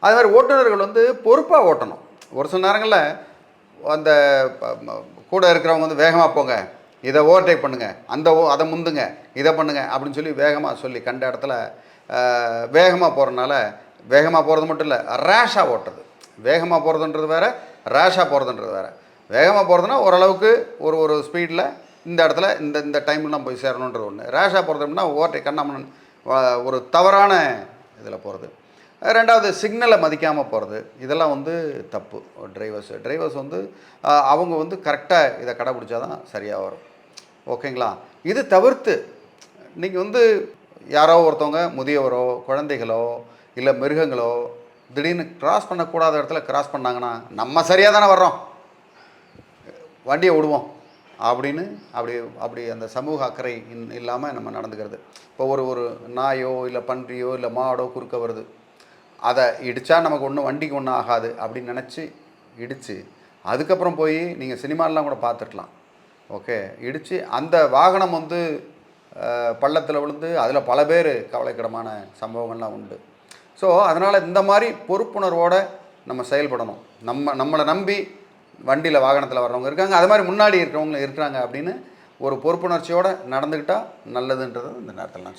அது மாதிரி ஓட்டுநர்கள் வந்து பொறுப்பாக ஓட்டணும். ஒரு சில நேரங்களில் அந்த கூட இருக்கிறவங்க வந்து வேகமாக போங்க, இதை ஓவர்டேக் பண்ணுங்கள், அதை முந்துங்க, இதை பண்ணுங்கள் அப்படின்னு சொல்லி வேகமாக சொல்லி கண்ட இடத்துல வேகமாக போகிறனால, வேகமாக போகிறது மட்டும் இல்லை, ரேஷாக ஓட்டுறது. வேகமாக போகிறதுன்றது வேறு, ரேஷாக போகிறதுன்றது வேறு. வேகமாக போகிறதுனா ஓரளவுக்கு ஒரு ஸ்பீடில் இந்த இடத்துல இந்த டைமில் நம்ம போய் சேரணுன்றது ஒன்று. ரேஷாக போகிறது அப்படின்னா ஓவர்டேக் கண்ணாமன் ஒரு தவறான இதில் போகிறது. ரெண்டாவது சிக்னலை மதிக்காமல் போகிறது. இதெல்லாம் வந்து தப்பு. டிரைவர்ஸ் வந்து அவங்க வந்து கரெக்டாக இதை கடைப்பிடிச்சா தான் சரியாக வரும். ஓகேங்களா? இது தவிர்த்து நீங்கள் வந்து யாரோ ஒருத்தவங்க முதியவரோ குழந்தைகளோ இல்லை மிருகங்களோ திடீர்னு கிராஸ் பண்ணக்கூடாத இடத்துல கிராஸ் பண்ணாங்கன்னா, நம்ம சரியாக தானே வர்றோம், வண்டியை விடுவோம் அப்படின்னு அப்படி அந்த சமூக அக்கறை இல்லாமல் நம்ம நடந்துக்கிறது. இப்போ ஒரு நாயோ இல்லை பன்றியோ இல்லை மாடோ குறுக்க வருது, அதை இடித்தா நமக்கு வண்டிக்கு ஒன்றும் ஆகாது அப்படின்னு நினச்சி இடித்து அதுக்கப்புறம் போய் நீங்கள் சினிமாலெலாம் கூட பார்த்துருக்கலாம். ஓகே, இடித்து அந்த வாகனம் வந்து பள்ளத்தில் விழுந்து அதில் பல பேர் கவலைக்கிடமான சம்பவங்கள்லாம் உண்டு. ஸோ அதனால் இந்த மாதிரி பொறுப்புணர்வோடு நம்ம செயல்படணும். நம்மளை நம்பி வண்டியில் வாகனத்தில் வர்றவங்க இருக்காங்க, அது மாதிரி முன்னாடி இருக்கிறவங்களும் இருக்கிறாங்க அப்படின்னு ஒரு பொறுப்புணர்ச்சியோடு நடந்துக்கிட்டால் நல்லதுன்றது இந்த நேரத்தில் நான் சொல்கிறேன்.